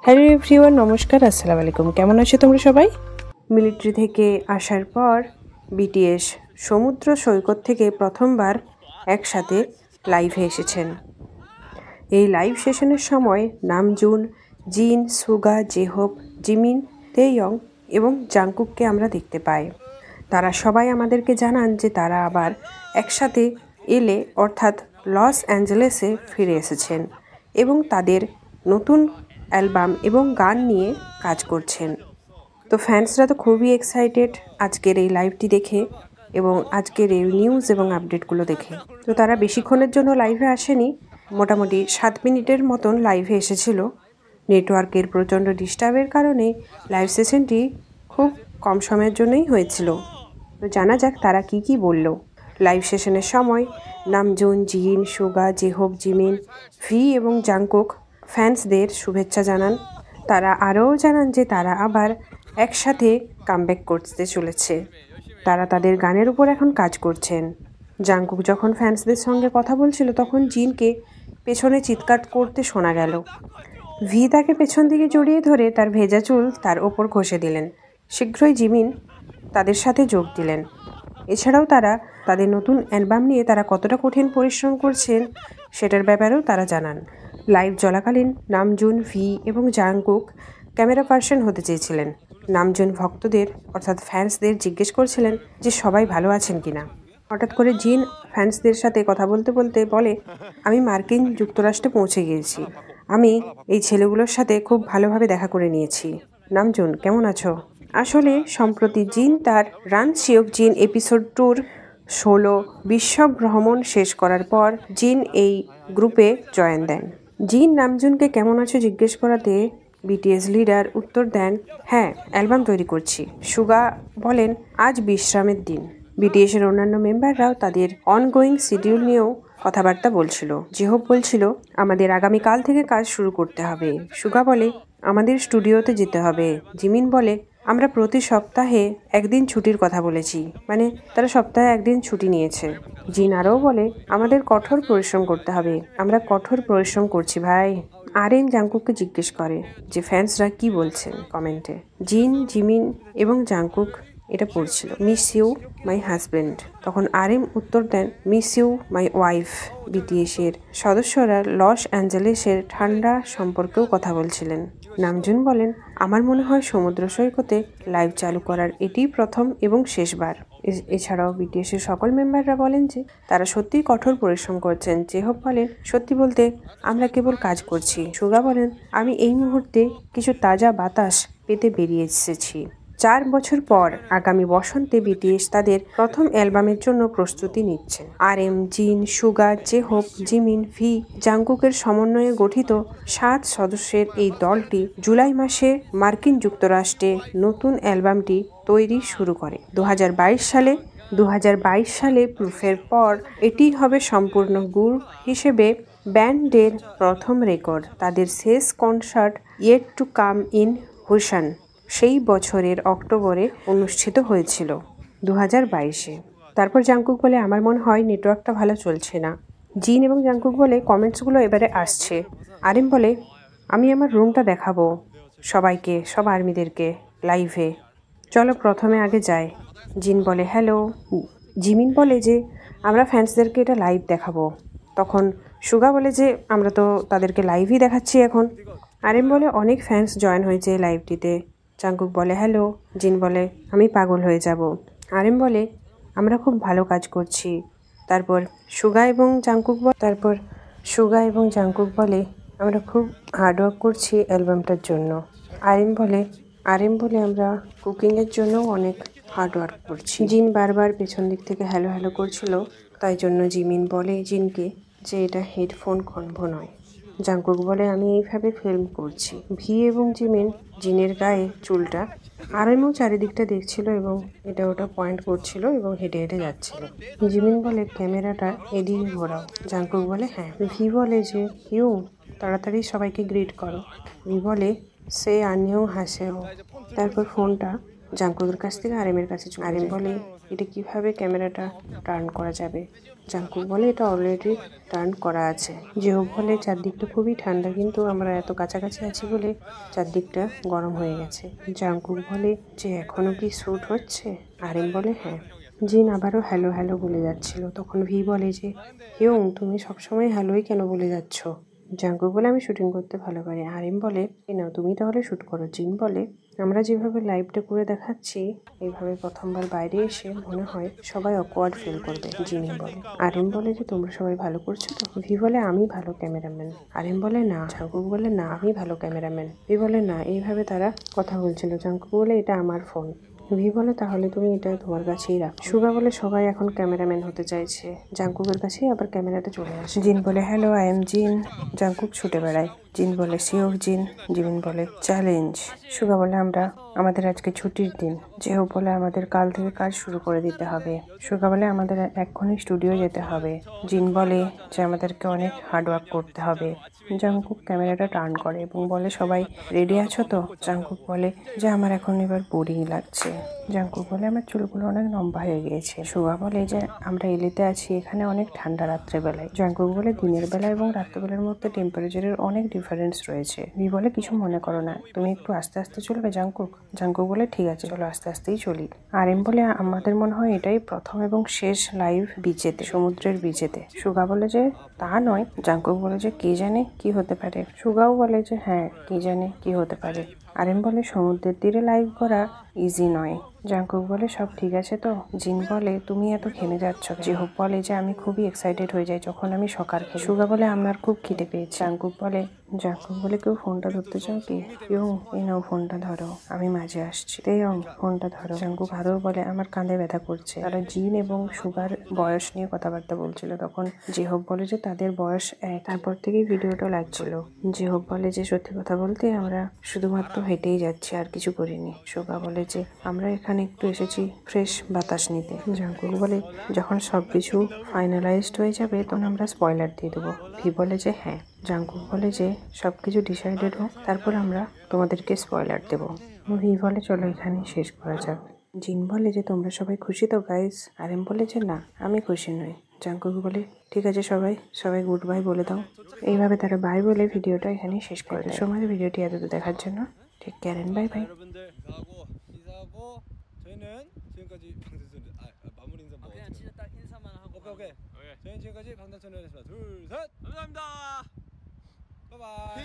Hello everyone, নমস্কার, আসসালামু আলাইকুম। কেমন আছো তোমরা সবাই? মিলিটারি থেকে আসার পর বিটিএস সমুদ্র সৈকত থেকে প্রথমবার একসাথে লাইভে এসেছেন। এই লাইভ সেশনের সময় নামজুন, জিন, সুগা, জেহোপ, জিমিন, তেইয়ং এবং জাংকুককে আমরা দেখতে পাই। তারা সবাই আমাদেরকে জানান যে তারা আবার একসাথে এলে অর্থাৎ লস অ্যাঞ্জেলেসে ফিরে এসেছেন এবং তাদের নতুন অ্যালবাম এবং গান নিয়ে কাজ করছেন। তো ফ্যান্সরা তো খুবই এক্সাইটেড আজকের এই লাইভটি দেখে এবং আজকের এই নিউজ এবং আপডেটগুলো দেখে। তো তারা বেশিক্ষণের জন্য লাইভে আসেনি, মোটামুটি 7 মিনিটের মতন লাইভে এসেছিল। নেটওয়ার্কের প্রচণ্ড ডিস্টার্বের কারণে লাইভ সেশনটি খুব কম সময়ের জন্যই হয়েছিল। তো জানা যাক তারা কি বলল। লাইভ সেশনের সময় নামজুন, জিন, সুগা, জেহোপ, জিমিন, ভি এবং জাংকুক ফ্যান্সদের শুভেচ্ছা জানান। তারা আরও জানান যে তারা আবার একসাথে কামব্যাক করতে চলেছে। তারা তাদের গানের উপর এখন কাজ করছেন। জাংকুক যখন ফ্যান্সদের সঙ্গে কথা বলছিল তখন জিনকে পেছনে চিৎকার করতে শোনা গেল। ভি তাকে পেছন দিকে জড়িয়ে ধরে তার ভেজা চুল তার ওপর ঘষে দিলেন। শীঘ্রই জিমিন তাদের সাথে যোগ দিলেন। এছাড়াও তারা তাদের নতুন অ্যালবাম নিয়ে তারা কতটা কঠিন পরিশ্রম করছেন সেটার ব্যাপারেও তারা জানান। লাইভ চলাকালীন নামজুন, ভি এবং জাংকুক ক্যামেরা পার্সন হতে চেয়েছিলেন। নামজুন ভক্তদের অর্থাৎ ফ্যান্সদের জিজ্ঞেস করছিলেন যে সবাই ভালো আছেন কিনা। হঠাৎ করে জিন ফ্যান্সদের সাথে কথা বলতে বলতে বলে, আমি মার্কিন যুক্তরাষ্ট্রে পৌঁছে গিয়েছি। আমি এই ছেলেগুলোর সাথে খুব ভালোভাবে দেখা করে নিয়েছি। নামজুন, কেমন আছো? আসলে সম্প্রতি জিন তার রান সিওক জিন এপিসোড 2 16 বিশ্ব ভ্রমণ শেষ করার পর জিন এই গ্রুপে জয়েন দেন। জিন নামজুনকে কেমন আছো জিজ্ঞেস করাতে বিটিএস লিডার উত্তর দেন, হ্যাঁ, অ্যালবাম তৈরি করছি। সুগা বলেন, আজ বিশ্রামের দিন। বিটিএসের অন্যান্য মেম্বাররাও তাদের অনগোয়িং শিডিউল নিয়েও কথাবার্তা বলছিল। জেহোপ বলছিল, আমাদের আগামীকাল থেকে কাজ শুরু করতে হবে। সুগা বলে, আমাদের স্টুডিওতে যেতে হবে। জিমিন বলে, আমরা প্রতি সপ্তাহে একদিন ছুটির কথা বলেছি, মানে তারা সপ্তাহে একদিন ছুটি নিয়েছে। জিন আরও বলে, আমাদের কঠোর পরিশ্রম করতে হবে। আমরা কঠোর পরিশ্রম করছি ভাই। আরএম জাংকুককে জিজ্ঞেস করে যে ফ্যান্সরা কি বলছেন কমেন্টে। জিন, জিমিন এবং জাংকুক এটা পড়ছিল, মিস ইউ মাই হাজব্যান্ড। তখন আরএম উত্তর দেন, মিস ইউ মাই ওয়াইফ। বিটিএসের সদস্যরা লস অ্যাঞ্জেলেসের ঠান্ডা সম্পর্কেও কথা বলছিলেন। নামজুন বলেন, আমার মনে হয় সমুদ্র সৈকতে লাইভ চালু করার এটিই প্রথম এবং শেষবার। এছাড়াও বিটিএসের সকল মেম্বাররা বলেন যে তারা সত্যিই কঠোর পরিশ্রম করছেন। জেহপ বলেন, সত্যি বলতে আমরা কেবল কাজ করছি। সুগা বলেন, আমি এই মুহূর্তে কিছু তাজা বাতাস পেতে বেরিয়ে এসেছি। 4 বছর পর আগামী বসন্তে বিটিএস তাদের প্রথম অ্যালবামের জন্য প্রস্তুতি নিচ্ছে। আরএম, জিন, সুগা, জেহোপ, জিমিন, ভি, জাংকুকের সমন্বয়ে গঠিত 7 সদস্যের এই দলটি জুলাই মাসে মার্কিন যুক্তরাষ্ট্রে নতুন অ্যালবামটি তৈরি শুরু করে। 2022 সালে প্রুফের পর এটি হবে সম্পূর্ণ গ্রুপ হিসেবে ব্যান্ডের প্রথম রেকর্ড। তাদের শেষ concert yet to come in Busan সেই বছরের অক্টোবরে অনুষ্ঠিত হয়েছিল 2022-এ। তারপর জাংকুক বলে, আমার মনে হয় নেটওয়ার্কটা ভালো চলছে না। জিন এবং জাংকুক বলে, কমেন্টসগুলো এবারে আসছে। আরএম বলে, আমি আমার রুমটা দেখাবো সবাইকে, সব আর্মিদেরকে লাইভে। চলো প্রথমে আগে যাই। জিন বলে, হ্যালো। জিমিন বলে যে আমরা ফ্যান্সদেরকে এটা লাইভ দেখাবো। তখন সুগা বলে যে আমরা তো তাদেরকে লাইভই দেখাচ্ছি এখন। আরএম বলে, অনেক ফ্যান্স জয়েন হয়েছে লাইভটিতে। জাংকুক বলে, হ্যালো। জিন বলে, আমি পাগল হয়ে যাব। আরএম বলে, আমরা খুব ভালো কাজ করছি। তারপর সুগা এবং জাংকুক বলে, আমরা খুব হার্ডওয়ার্ক করছি অ্যালবামটার জন্য। আরএম বলে আমরা কুকিংয়ের জন্য অনেক হার্ডওয়ার্ক করছি। জিন বারবার পেছন দিক থেকে হ্যালো হ্যালো করছিল, তাই জন্য জিমিন বলে জিনকে যে এটা হেডফোন কনভো নয়। জাংকুক বলে, আমি এইভাবে ফিল্ম করছি। ভি এবং জিমিন জিনের গায়ে চুলটা আরএমও চারিদিকটা দেখছিল এবং এটা ওটা পয়েন্ট করছিল এবং হেঁটে হেঁটে যাচ্ছিল। জিমিন বলে, ক্যামেরাটা এদিকে ঘোরাও। জাংকুক বলে, হ্যাঁ। ভি বলে যে ইউ তাড়াতাড়ি সবাইকে গ্রিট করো। ভি বলে, সে আনিও হাসেও। তারপর ফোনটা জাংকুকের কাছ থেকে আরিমের কাছে চলে আরিম বলে এটা কিভাবে ক্যামেরাটা টার্ন করা যাবে। জাংকুক বলে এটা অলরেডি টার্ন করা আছে। যেও বলে চারদিকটা খুবই ঠান্ডা, কিন্তু আমরা এত কাছাকাছি আছি বলে চারদিকটা গরম হয়ে গেছে। জাংকুক বলে যে এখনো কি শ্যুট হচ্ছে? আরিম বলে হ্যাঁ। জিন আবারও হ্যালো হ্যালো বলে যাচ্ছিল। তখন ভি বলে যে ইয়ং তুমি সবসময় হ্যালোই কেন বলে যাচ্ছ? জাংকুক বলে আমি শুটিং করতে ভালো পারি। আরিম বলে না তুমি তাহলে শ্যুট করো। জিন বলে আমরা যেভাবে লাইভটা করে দেখাচ্ছি এইভাবে প্রথমবার বাইরে এসে মনে হয় সবাই অকওয়ার্ড ফিল করবে। জিনি বলে। আরিম বলে যে তোমরা সবাই ভালো করছো তো? ভি বলে আমি ভালো ক্যামেরাম্যান। আরিম বলে না। জাংকুক বলে না আমি ভালো ক্যামেরাম্যান। ভি বলে না। এইভাবে তারা কথা বলছিল। জাংকুক বলে এটা আমার ফোন। ভি বলে তাহলে তুমি এটা তোমার কাছেই রাখো। সুগা বলে সবাই এখন ক্যামেরাম্যান হতে চাইছে। জাংকুকের কাছেই আবার ক্যামেরাটা চলে আসে। জিন বলে হ্যালো আই এম জিন। জাংকুক ছুটে বেড়ায়। জিন বলে শিওর জিন। জিমিন বলে চ্যালেঞ্জ। সুগা বলে আমাদের আজকে ছুটির দিন। যেও বলে আমাদের কাল থেকে কাজ শুরু করে দিতে হবে। সুগা বলে আমাদের এক্ষুনি স্টুডিও যেতে হবে। জিন বলে যে আমাদেরকে অনেক হার্ডওয়ার্ক করতে হবে। জাংকুক ক্যামেরাটা টার্ন করে এবং বলে সবাই রেডি আছো তো? জাংকুক বলে যে আমার এখন এবার বোরিং লাগছে। জাংকুক বলে আমার চুলগুলো অনেক লম্বা হয়ে গিয়েছে। সুগা বলে যে আমরা এলিতে আছি, এখানে অনেক ঠান্ডা রাত্রেবেলায়। জাংকুক বলে দিনের বেলা এবং রাত্রেবেলার মধ্যে টেম্পারেচারের অনেক ডিফারেন্স রয়েছে। ভি বলে কিছু মনে করো না, তুমি একটু আস্তে আস্তে চলবে জাংকুক। জাংকুক বলে ঠিক আছে চলো আস্তে আস্তেই চলি। আরিম বলে আমাদের মনে হয় এটাই প্রথম এবং শেষ লাইভ বিচেতে, সমুদ্রের বিচেতে। সুগা বলে যে তা নয়। জাংকুক বলে যে কে জানে কি হতে পারে। সুগাও বলে যে হ্যাঁ কে জানে কি হতে পারে। আরিম বলে সমুদ্রের তীরে লাইভ করা ইজি নয়। জাংকুক বলে সব ঠিক আছে তো? জিন বলে তুমি এত ঘেমে যাচ্ছ। জিহোপ বলে যে আমি খুবই এক্সাইটেড হয়ে যাই যখন আমি সকার খেলি। সুগা বলে আমার খুব খিদে পেয়েছে। জাংকুক বলে কেউ ফোনটা ধরতে চাও কি? ইয়ং এই নাও ফোনটা ধরো, আমি মাঝে আসছি। ইয়ং ফোনটা ধরো। জাংকুক আরও বলে আমার কাঁধে ব্যথা করছে। তারা জিন এবং সুগার বয়স নিয়ে কথাবার্তা বলছিল। তখন জিহোপ বলে যে তাদের বয়স এক। তারপর থেকেই ভিডিওটা লাগছিল। জিহোপ বলে যে সত্যি কথা বলতে আমরা শুধুমাত্র হেঁটেই যাচ্ছি, আর কিছু করিনি। সুগা বলে যে আমরা এখানে একটু এসেছি ফ্রেশ বাতাস নিতে। জাংকুক বলে যখন সবকিছু ফাইনালাইজড হয়ে যাবে তখন আমরা স্পয়লার দিয়ে দেবো। ভি বলে যে হ্যাঁ। জাংকুক বলে যে সবকিছু ডিসাইডেড হোক, তারপর আমরা তোমাদেরকে স্পয়লার দেবো। ভি বলে চলো এখানেই শেষ করা যাক। জিন বলে যে তোমরা সবাই খুশি তো গাইস? আরিম বলে যে না আমি খুশি নই। জাংকুক বলে ঠিক আছে সবাই গুড বাই বলে দাও। এইভাবে তারা বাই বলে ভিডিওটা এখানেই শেষ করে দেয়। সময় ভিডিওটি এতদূর দেখার জন্য take care and bye bye. 저희는 지금까지 방탄소년 마무리 인사 뭐 그냥 진짜 딱 인사만 하고 오케이. 저희는 지금까지 방탄소년이었습니다. 둘 셋 감사합니다. 바이바이.